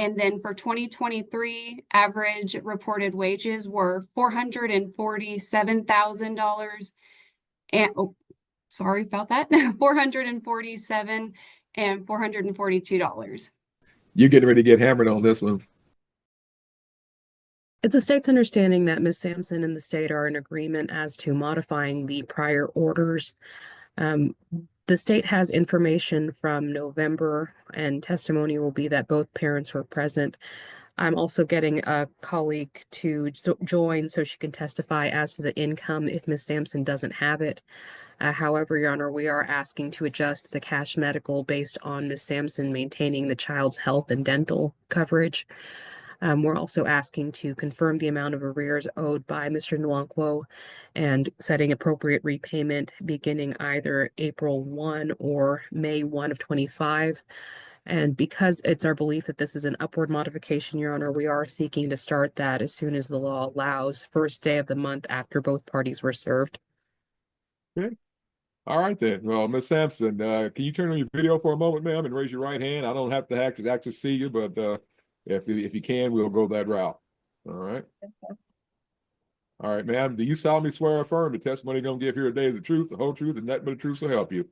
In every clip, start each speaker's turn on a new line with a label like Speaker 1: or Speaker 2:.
Speaker 1: And then for 2023, average reported wages were $447,000. And, oh, sorry about that, 447 and $442.
Speaker 2: You're getting ready to get hammered on this one.
Speaker 3: It's the state's understanding that Ms. Samson and the state are in agreement as to modifying the prior orders. The state has information from November, and testimony will be that both parents were present. I'm also getting a colleague to join so she can testify as to the income if Ms. Samson doesn't have it. However, Your Honor, we are asking to adjust the cash medical based on Ms. Samson maintaining the child's health and dental coverage. We're also asking to confirm the amount of arrears owed by Mr. Nuanquo and setting appropriate repayment beginning either April 1 or May 1 of 25. And because it's our belief that this is an upward modification, Your Honor, we are seeking to start that as soon as the law allows, first day of the month after both parties were served.
Speaker 2: Okay. All right then. Well, Miss Sampson, can you turn on your video for a moment, ma'am, and raise your right hand? I don't have to actually see you, but if you can, we'll go that route. All right. All right, ma'am. Do you solemnly swear or affirm the testimony you're going to give here today is the truth, the whole truth, and nothing but the truth to help you?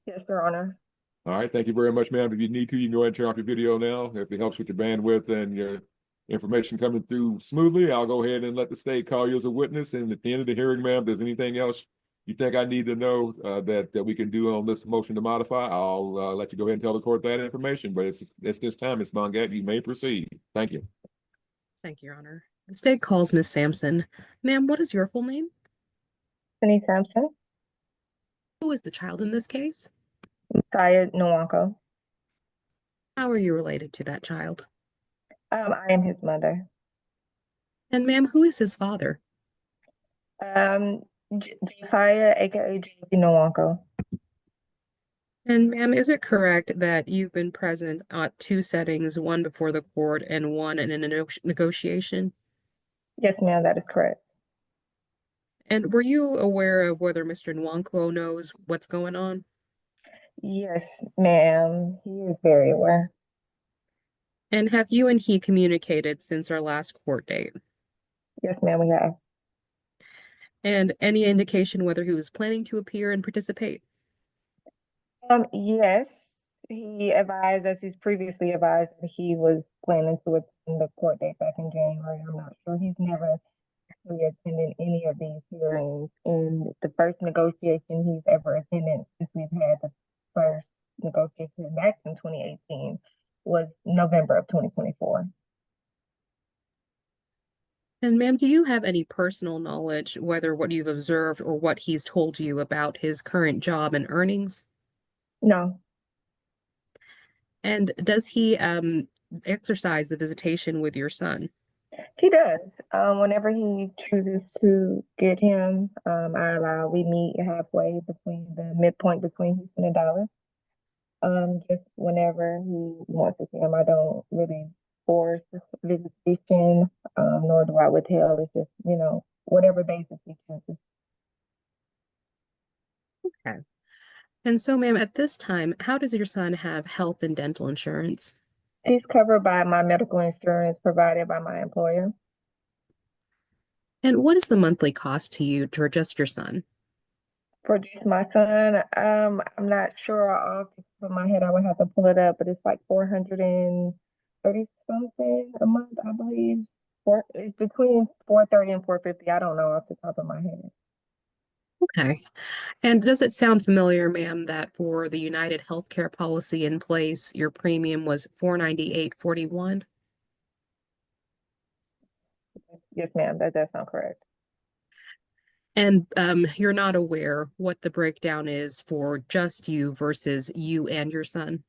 Speaker 4: Yes, Your Honor.
Speaker 2: All right. Thank you very much, ma'am. If you need to, you can go ahead and turn off your video now. If it helps with your bandwidth and your information coming through smoothly, I'll go ahead and let the state call you as a witness. And at the end of the hearing, ma'am, if there's anything else you think I need to know that we can do on this motion to modify, I'll let you go ahead and tell the court that information. But it's this time, Ms. Mongat, you may proceed. Thank you.
Speaker 3: Thank you, Your Honor. The state calls Ms. Samson. Ma'am, what is your full name?
Speaker 4: Penny Samson.
Speaker 3: Who is the child in this case?
Speaker 4: Nuanquo.
Speaker 3: How are you related to that child?
Speaker 4: I am his mother.
Speaker 3: And ma'am, who is his father?
Speaker 4: Josiah, aka Josie Nuanquo.
Speaker 3: And ma'am, is it correct that you've been present at two settings, one before the court and one in a negotiation?
Speaker 4: Yes, ma'am, that is correct.
Speaker 3: And were you aware of whether Mr. Nuanquo knows what's going on?
Speaker 4: Yes, ma'am, he is very aware.
Speaker 3: And have you and he communicated since our last court date?
Speaker 4: Yes, ma'am, we have.
Speaker 3: And any indication whether he was planning to appear and participate?
Speaker 4: Yes, he advised us, he's previously advised that he was planning to attend the court date back in January. I'm not sure. He's never actually attended any of these hearings. And the first negotiation he's ever attended since we've had the first negotiation back in 2018 was November of 2024.
Speaker 3: And ma'am, do you have any personal knowledge, whether what you've observed or what he's told you about his current job and earnings?
Speaker 4: No.
Speaker 3: And does he exercise the visitation with your son?
Speaker 4: He does. Whenever he chooses to get him, we meet halfway between the midpoint between Houston and Dallas. Just whenever he wants to see him, I don't really force visitation, nor do I withhold. It's just, whatever basis he chooses.
Speaker 3: Okay. And so, ma'am, at this time, how does your son have health and dental insurance?
Speaker 4: He's covered by my medical insurance provided by my employer.
Speaker 3: And what is the monthly cost to you for just your son?
Speaker 4: For just my son, I'm not sure off the top of my head. I would have to pull it up, but it's like 430 something a month, I believe. It's between 430 and 450. I don't know off the top of my head.
Speaker 3: Okay. And does it sound familiar, ma'am, that for the United Healthcare policy in place, your premium was $498.41?
Speaker 4: Yes, ma'am, that does sound correct.
Speaker 3: And you're not aware what the breakdown is for just you versus you and your son?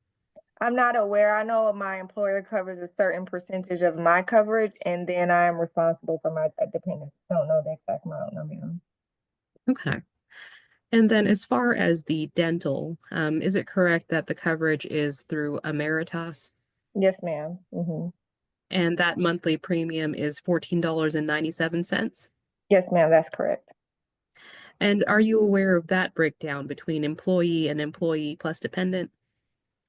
Speaker 4: I'm not aware. I know my employer covers a certain percentage of my coverage, and then I am responsible for my dependents. I don't know the exact amount, no, ma'am.
Speaker 3: Okay. And then as far as the dental, is it correct that the coverage is through Emeritus?
Speaker 4: Yes, ma'am.
Speaker 3: And that monthly premium is $14.97?
Speaker 4: Yes, ma'am, that's correct.
Speaker 3: And are you aware of that breakdown between employee and employee plus dependent?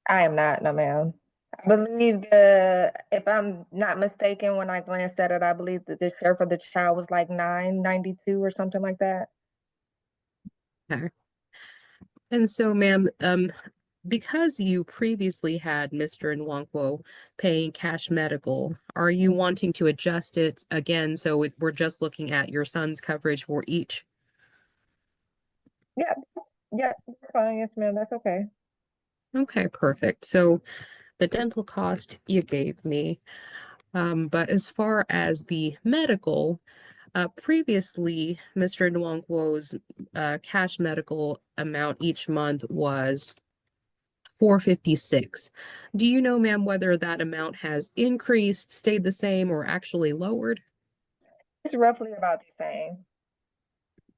Speaker 4: I am not, no, ma'am. I believe if I'm not mistaken, when I glanced at it, I believe that the share for the child was like 992 or something like that.
Speaker 3: Okay. And so, ma'am, because you previously had Mr. Nuanquo paying cash medical, are you wanting to adjust it again? So we're just looking at your son's coverage for each.
Speaker 4: Yeah, yeah, that's fine. Yes, ma'am. That's okay.
Speaker 3: Okay, perfect. So the dental cost you gave me, but as far as the medical, previously, Mr. Nwanquo's cash medical amount each month was $456. Do you know, ma'am, whether that amount has increased, stayed the same, or actually lowered?
Speaker 4: It's roughly about the same.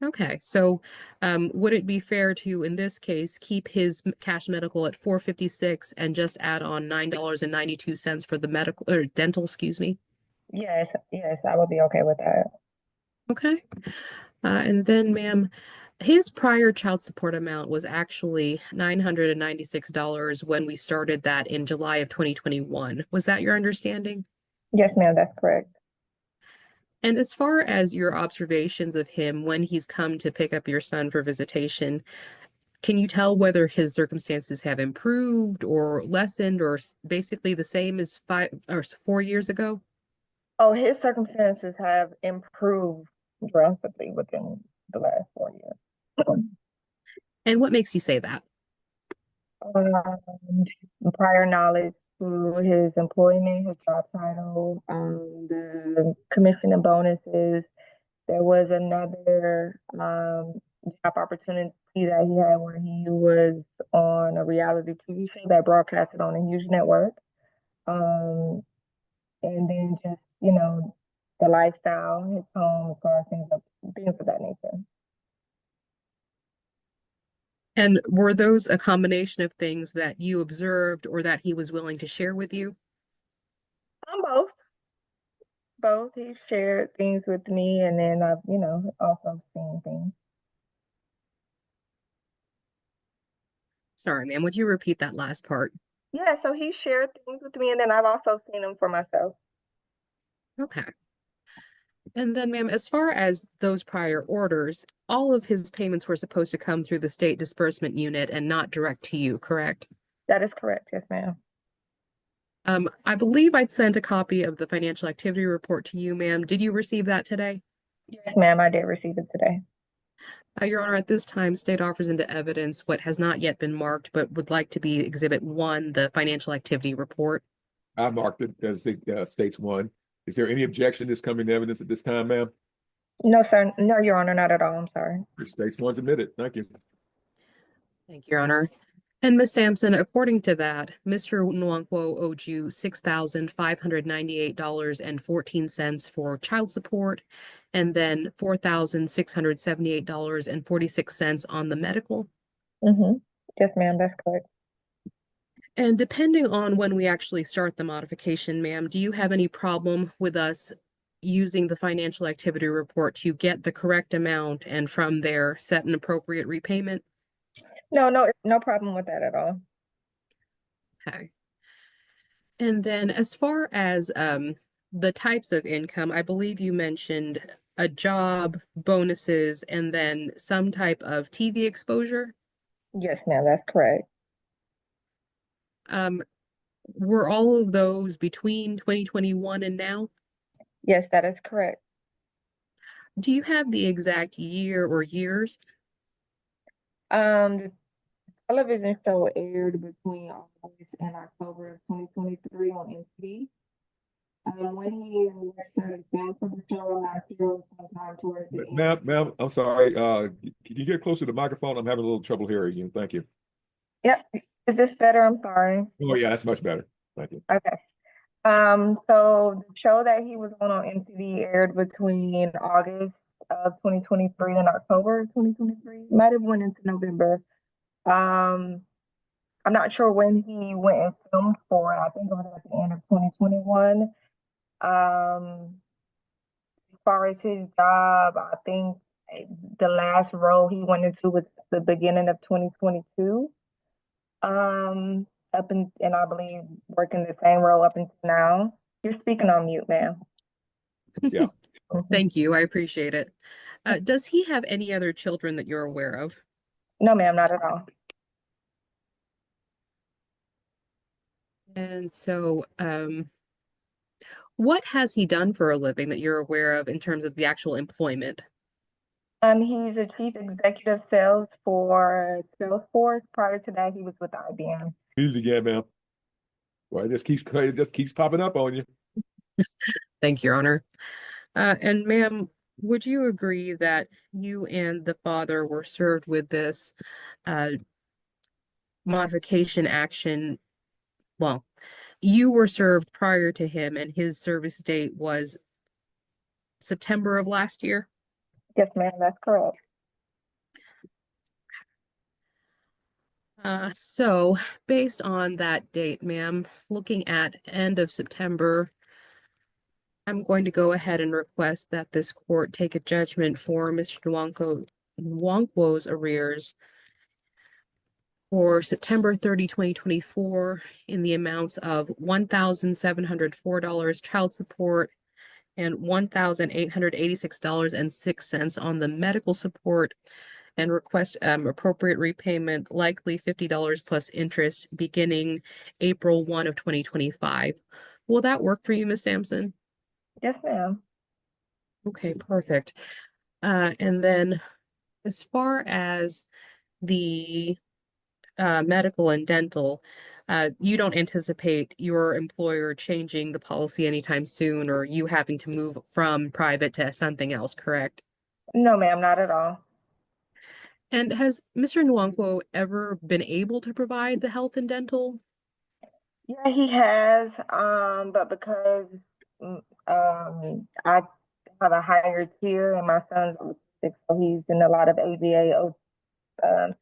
Speaker 3: Okay, so would it be fair to, in this case, keep his cash medical at $456 and just add on $9.92 for the medical or dental, excuse me?
Speaker 4: Yes, yes, I would be okay with that.
Speaker 3: Okay. And then, ma'am, his prior child support amount was actually $996 when we started that in July of 2021. Was that your understanding?
Speaker 4: Yes, ma'am, that's correct.
Speaker 3: And as far as your observations of him when he's come to pick up your son for visitation, can you tell whether his circumstances have improved or lessened or basically the same as 4 years ago?
Speaker 4: Oh, his circumstances have improved drastically within the last 4 years.
Speaker 3: And what makes you say that?
Speaker 4: Prior knowledge to his employment, his job title, the commission and bonuses. There was another job opportunity that he had where he was on a reality TV show that broadcasted on a huge network. And then just, the lifestyle, his home, as far as things of that nature.
Speaker 3: And were those a combination of things that you observed or that he was willing to share with you?
Speaker 4: Both. Both. He shared things with me, and then I've, also seen things.
Speaker 3: Sorry, ma'am, would you repeat that last part?
Speaker 4: Yeah, so he shared things with me, and then I've also seen them for myself.
Speaker 3: Okay. And then, ma'am, as far as those prior orders, all of his payments were supposed to come through the state disbursement unit and not direct to you, correct?
Speaker 4: That is correct, yes, ma'am.
Speaker 3: I believe I'd sent a copy of the financial activity report to you, ma'am. Did you receive that today?
Speaker 4: Yes, ma'am, I did receive it today.
Speaker 3: Your Honor, at this time, state offers into evidence what has not yet been marked, but would like to be Exhibit 1, the financial activity report.
Speaker 2: I marked it as it states one. Is there any objection to this coming to evidence at this time, ma'am?
Speaker 4: No, sir. No, Your Honor, not at all. I'm sorry.
Speaker 2: It states one's admitted. Thank you.
Speaker 3: Thank you, Your Honor. And Ms. Sampson, according to that, Mr. Nuanquo owed you $6,598.14 for child support, and then $4,678.46 on the medical.
Speaker 4: Mm-hmm. Yes, ma'am, that's correct.
Speaker 3: And depending on when we actually start the modification, ma'am, do you have any problem with us using the financial activity report to get the correct amount and from there set an appropriate repayment?
Speaker 4: No problem with that at all.
Speaker 3: Okay. And then as far as the types of income, I believe you mentioned a job, bonuses, and then some type of TV exposure.
Speaker 4: Yes, ma'am, that's correct.
Speaker 3: Were all of those between 2021 and now?
Speaker 4: Yes, that is correct.
Speaker 3: Do you have the exact year or years?
Speaker 4: The television show aired between August and October of 2023 on MTV. When he started film for the show, I'm not sure, sometime towards the end.
Speaker 2: Ma'am, I'm sorry. Can you get closer to the microphone? I'm having a little trouble hearing you. Thank you.
Speaker 4: Yep. Is this better? I'm sorry.
Speaker 2: Oh, yeah, that's much better. Thank you.
Speaker 4: Okay. So the show that he was on MTV aired between August of 2023 and October of 2023. Might have went into November. I'm not sure when he went and filmed for it. I think it was at the end of 2021. As far as his job, I think the last role he went into was the beginning of 2022. and I believe working the same role up until now. You're speaking on mute, ma'am.
Speaker 2: Yeah.
Speaker 4: Mhm.
Speaker 3: Thank you. I appreciate it. Does he have any other children that you're aware of?
Speaker 4: No, ma'am, not at all.
Speaker 3: And so, what has he done for a living that you're aware of in terms of the actual employment?
Speaker 4: He's a chief executive sales for Salesforce. Prior to that, he was with IBM.
Speaker 2: Read it again, ma'am. Well, it just keeps popping up on you.
Speaker 3: Thank you, Your Honor. And ma'am, would you agree that you and the father were served with this modification action? Well, you were served prior to him, and his service date was September of last year?
Speaker 4: Yes, ma'am, that's correct.
Speaker 3: So based on that date, ma'am, looking at end of September, I'm going to go ahead and request that this court take a judgment for Mr. Nuanquo's arrears for September 30, 2024 in the amounts of $1,704 child support and $1,886.06 on the medical support, and request appropriate repayment, likely $50 plus interest, beginning April 1 of 2025. Will that work for you, Ms. Samson?
Speaker 4: Yes, ma'am.
Speaker 3: Okay, perfect. And then as far as the medical and dental, you don't anticipate your employer changing the policy anytime soon, or you having to move from private to something else, correct?
Speaker 4: No, ma'am, not at all.
Speaker 3: And has Mr. Nuanquo ever been able to provide the health and dental?
Speaker 4: Yeah, he has, but because I have a higher tier and my son's autistic, so he's in a lot of ABA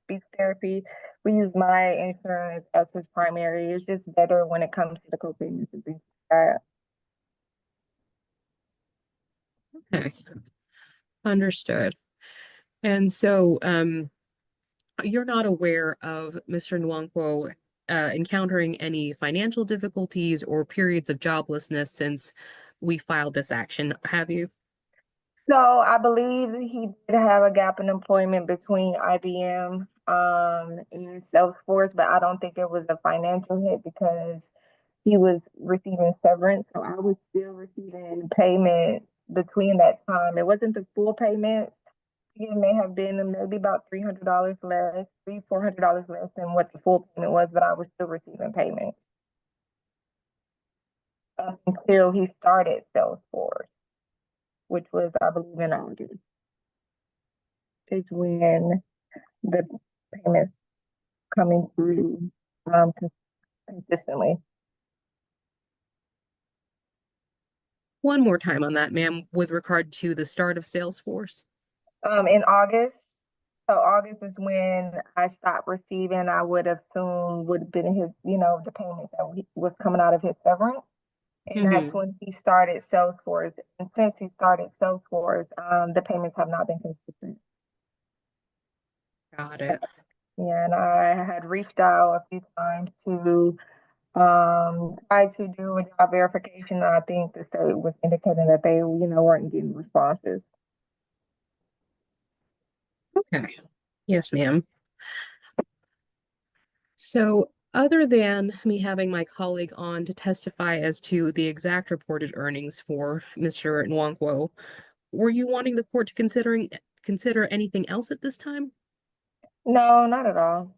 Speaker 4: speech therapy. We use my insurance as his primary. It's just better when it comes to the co-payments and things like that.
Speaker 3: Okay, understood. And so, you're not aware of Mr. Nuanquo encountering any financial difficulties or periods of joblessness since we filed this action, have you?
Speaker 4: So I believe he did have a gap in employment between IBM and Salesforce, but I don't think it was a financial hit because he was receiving severance. So I was still receiving payments between that time. It wasn't the full payment. It may have been maybe about $300 less, $400 less than what the full payment was, but I was still receiving payments until he started Salesforce, which was, I believe, in August. Is when the payments coming through consistently.
Speaker 3: One more time on that, ma'am, with regard to the start of Salesforce.
Speaker 4: In August. So August is when I stopped receiving, I would assume would have been his, the payment that was coming out of his severance. And that's when he started Salesforce. And since he started Salesforce, the payments have not been consistent.
Speaker 3: Got it.
Speaker 4: Yeah, and I had reached out a few times to try to do a job verification. And I think the state was indicating that they, weren't getting responses.
Speaker 3: Okay. Yes, ma'am. So other than me having my colleague on to testify as to the exact reported earnings for Mr. Nuanquo, were you wanting the court to consider anything else at this time?
Speaker 4: No, not at all.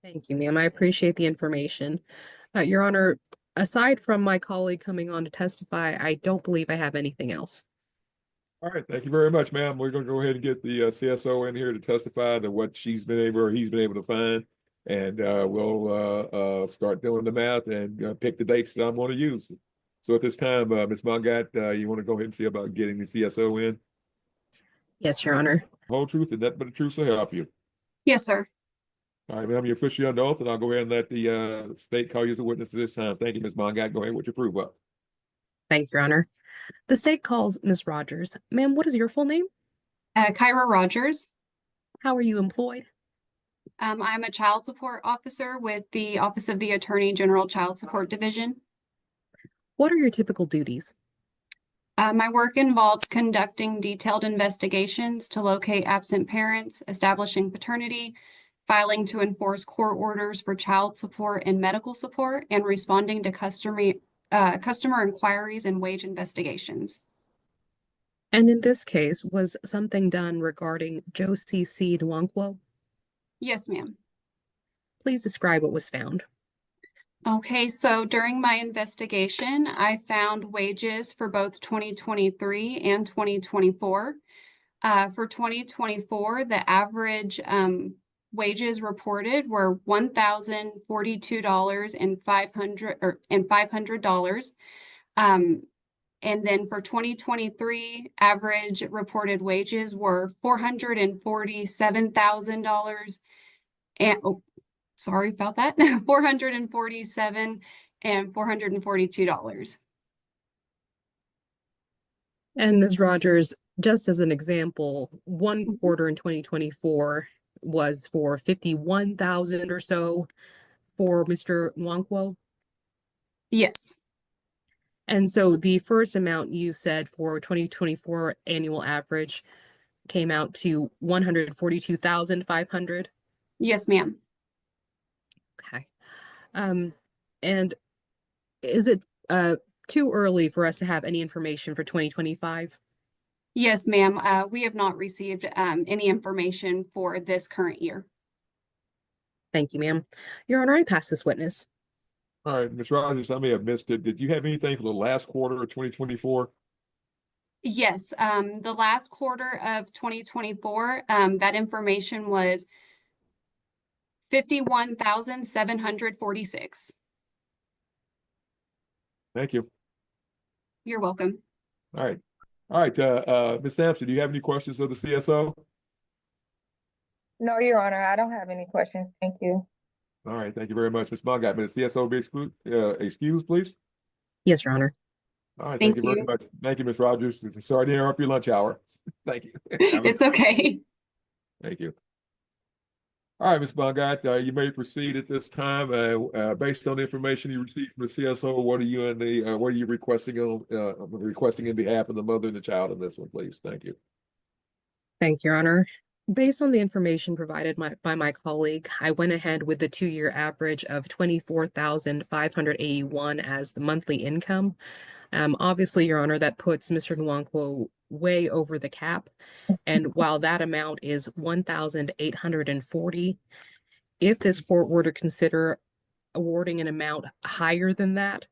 Speaker 3: Thank you, ma'am. I appreciate the information. Your Honor, aside from my colleague coming on to testify, I don't believe I have anything else.
Speaker 2: All right, thank you very much, ma'am. We're going to go ahead and get the CSO in here to testify to what she's been able or he's been able to find, and we'll start doing the math and pick the dates that I'm going to use. So at this time, Ms. Mongat, you want to go ahead and see about getting the CSO in?
Speaker 3: Yes, Your Honor.
Speaker 2: Whole truth and nothing but the truth will help you.
Speaker 1: Yes, sir.
Speaker 2: All right, ma'am, you're officially under oath, and I'll go ahead and let the state call you as a witness at this time. Thank you, Ms. Mongat. Go ahead with your proof up.
Speaker 3: Thanks, Your Honor. The state calls Ms. Rogers. Ma'am, what is your full name?
Speaker 1: Kyra Rogers.
Speaker 3: How are you employed?
Speaker 1: I'm a child support officer with the Office of the Attorney General Child Support Division.
Speaker 3: What are your typical duties?
Speaker 1: My work involves conducting detailed investigations to locate absent parents, establishing paternity, filing to enforce court orders for child support and medical support, and responding to customer inquiries and wage investigations.
Speaker 3: And in this case, was something done regarding Josie Siduanquo?
Speaker 1: Yes, ma'am.
Speaker 3: Please describe what was found.
Speaker 1: Okay, so during my investigation, I found wages for both 2023 and 2024. For 2024, the average wages reported were $1,042 and $500. And then for 2023, average reported wages were $447,000 and sorry about that, 447 and $442.
Speaker 3: And Ms. Rogers, just as an example, one quarter in 2024 was for 51,000 or so for Mr. Nuanquo.
Speaker 1: Yes,
Speaker 3: And so the first amount you said for 2024 annual average came out to 142,500.
Speaker 1: yes, ma'am.
Speaker 3: Okay. And is it too early for us to have any information for 2025?
Speaker 1: Yes, ma'am. We have not received any information for this current year.
Speaker 3: Thank you, ma'am. Your Honor, I pass this witness.
Speaker 2: All right, Ms. Rogers, I may have missed it. Did you have anything for the last quarter of 2024?
Speaker 1: Yes, the last quarter of 2024, that information was 51,746.
Speaker 2: Thank you.
Speaker 1: You're welcome.
Speaker 2: All right. All right, Ms. Sampson, do you have any questions of the CSO?
Speaker 4: No, Your Honor, I don't have any questions. Thank you.
Speaker 2: All right, thank you very much. Ms. Mungott, may the CSO be excused, please?
Speaker 3: Yes, Your Honor.
Speaker 2: All right,
Speaker 1: Thank
Speaker 2: thank you very
Speaker 1: you.
Speaker 2: much. Thank you, Ms. Rogers. Sorry to interrupt your lunch hour. Thank you.
Speaker 1: It's okay.
Speaker 2: Thank you. All right, Ms. Mungott, you may proceed at this time. Based on the information you received from the CSO, what are you requesting in behalf of the mother and the child in this one, please? Thank you.
Speaker 3: Thank you, Your Honor. Based on the information provided by my colleague, I went ahead with the 2-year average of 24,581 as the monthly income. Obviously, Your Honor, that puts Mr. Nuanquo way over the cap. And while that amount is 1,840, if this court were to consider awarding an amount higher than that,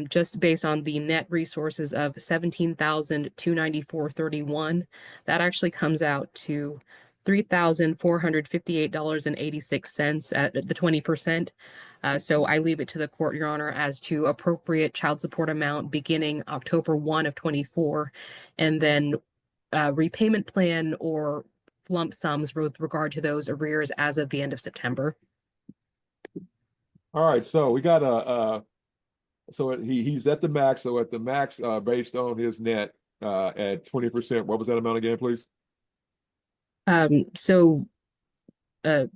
Speaker 3: just based on the net resources of 17,294.31, that actually comes out to $3,458.86 at the 20%. So I leave it to the court, Your Honor, as to appropriate child support amount beginning October 1 of 24, and then repayment plan or lump sums with regard to those arrears as of the end of September.
Speaker 2: All right, so we got so he's at the max. So at the max, based on his net at 20%, what was that amount again, please?
Speaker 3: Well, the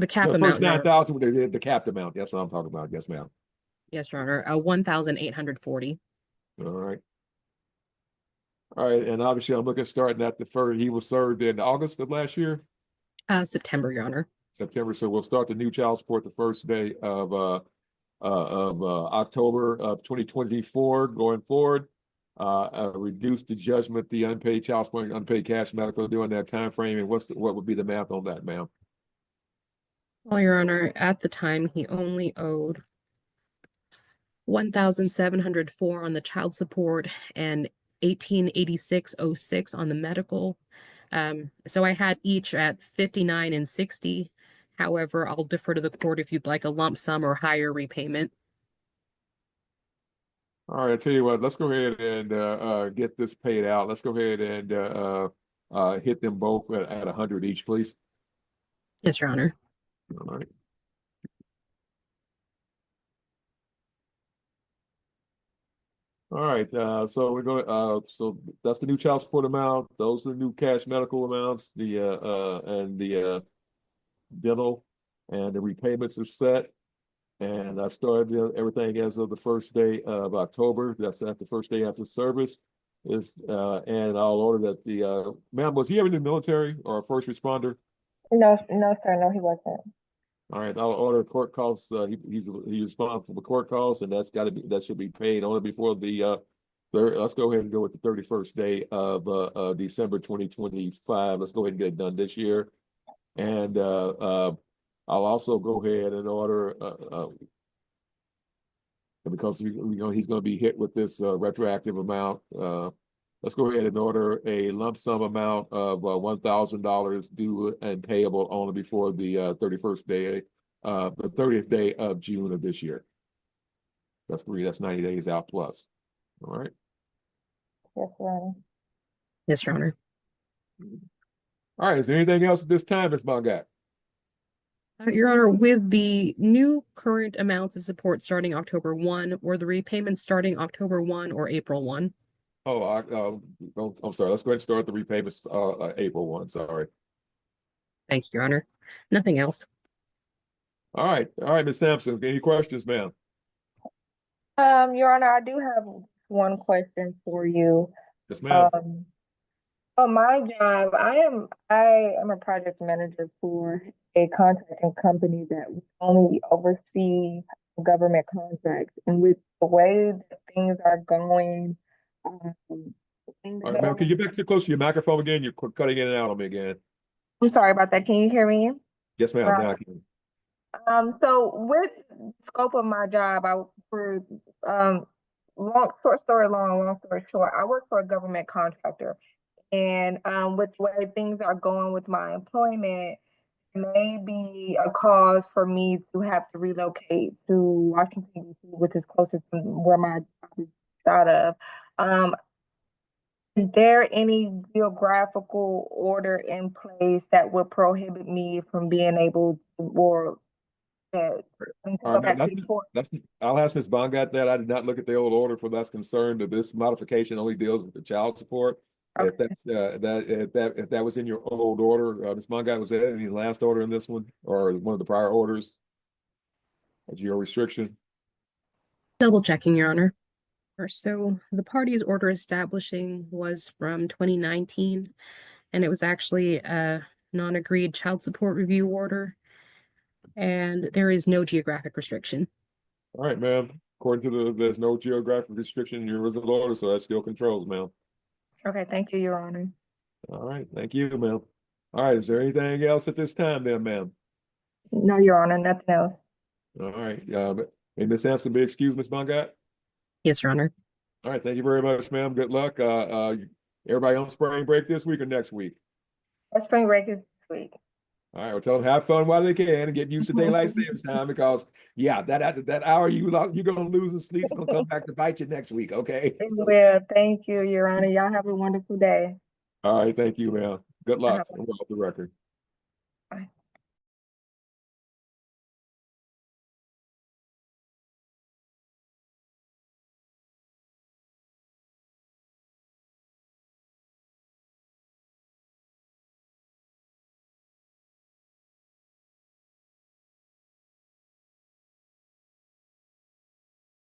Speaker 3: cap
Speaker 2: The
Speaker 3: amount,
Speaker 2: first 9,000, the capped amount. That's what I'm talking about. Yes, ma'am.
Speaker 3: yes, Your Honor, 1,840.
Speaker 2: All right. All right, and obviously I'm looking starting at the first. He was served in August of last year.
Speaker 3: September, Your Honor.
Speaker 2: September. So we'll start the new child support the first day of October of 2024 going forward. Reduce the judgment, the unpaid child support, unpaid cash medical during that time frame, and what would be the math on that, ma'am?
Speaker 3: Well, Your Honor, at the time he only owed 1,704 on the child support and 1886.06 on the medical. So I had each at 59 and 60. However, I'll defer to the court if you'd like a lump sum or higher repayment.
Speaker 2: All right, I tell you what, let's go ahead and get this paid out. Let's go ahead and hit them both at 100 each, please.
Speaker 3: Yes, Your Honor.
Speaker 2: All right. All right, so we're gonna, so that's the new child support amount. Those are the new cash medical amounts, and the dental, and the repayments are set. And I started everything as of the first day of October. That's at the first day after service. And I'll order that ma'am, was he ever in the military or a first responder?
Speaker 4: No, no, sir, no, he wasn't.
Speaker 2: All right, I'll order court costs. He's responsible for court costs, and that should be paid only before the let's go ahead and go with the 31st day of December 2025. Let's go ahead and get it done this year. And I'll also go ahead and order because he's going to be hit with this retroactive amount. Let's go ahead and order a lump sum amount of $1,000 due and payable only before the 31st day, the 30th day of June of this year. That's 90 days out plus. All right.
Speaker 4: Yes, Your Honor.
Speaker 3: Yes, Your Honor.
Speaker 2: All right. Is there anything else at this time, Ms. Mongat?
Speaker 3: Your Honor, with the new current amounts of support starting October 1, or the repayments starting October 1 or April 1?
Speaker 2: Oh, I'm sorry. Let's go ahead and start the repayments April 1. Sorry.
Speaker 3: Thank you, Your Honor. Nothing else.
Speaker 2: All right, Ms. Samson. Any questions, ma'am?
Speaker 4: Your Honor, I do have one question for you.
Speaker 2: Yes, ma'am.
Speaker 4: On my job, I am a project manager for a contracting company that only oversee government contracts. And with the way that things are going, things
Speaker 2: All right, ma'am. Can you get back too close to your microphone again? You're cutting in and out on me again.
Speaker 4: I'm sorry about that. Can you hear me?
Speaker 2: Yes, ma'am.
Speaker 4: Right.
Speaker 2: Now I can.
Speaker 4: So with the scope of my job, long story short, I work for a government contractor. And with the way things are going with my employment, it may be a cause for me to have to relocate to Washington, D.C., which is closer to where my job is out of. Is there any geographical order in place that would prohibit me from being able to, or to
Speaker 2: All
Speaker 4: go
Speaker 2: right,
Speaker 4: back
Speaker 2: ma'am,
Speaker 4: to the court?
Speaker 2: I'll ask Ms. Bongat that. I did not look at the old order for that's concerned that this modification only deals with the child support. If
Speaker 4: Okay.
Speaker 2: that's if that was in your old order, Ms. Bongat, was there any last order in this one or one of the prior orders? A geo restriction?
Speaker 3: Double checking, Your Honor. So the party's order establishing was from 2019, and it was actually a non-agreed child support review order, and there is no geographic restriction.
Speaker 2: All right, ma'am. According to there's no geographic restriction in your original order, so that still controls, ma'am.
Speaker 4: Okay, thank you, Your Honor.
Speaker 2: All right, thank you, ma'am. All right, is there anything else at this time then, ma'am?
Speaker 4: No, Your Honor, nothing else.
Speaker 2: All right, may Ms. Sampson be excused, Ms. Bongat?
Speaker 3: Yes, Your Honor.
Speaker 2: All right, thank you very much, ma'am. Good luck. Everybody on spring break this week or next week?
Speaker 4: That spring break is this week.
Speaker 2: All right, well, tell them have fun while they can and get used to daylight savings time because, yeah, that hour you're gonna lose in sleep is gonna come back to bite you next week. Okay.
Speaker 4: It will. Thank you, Your Honor. Y'all have a wonderful day.
Speaker 2: All right, thank you, ma'am. Good luck.
Speaker 4: Uh-huh.
Speaker 2: I'm off the record.
Speaker 4: Bye.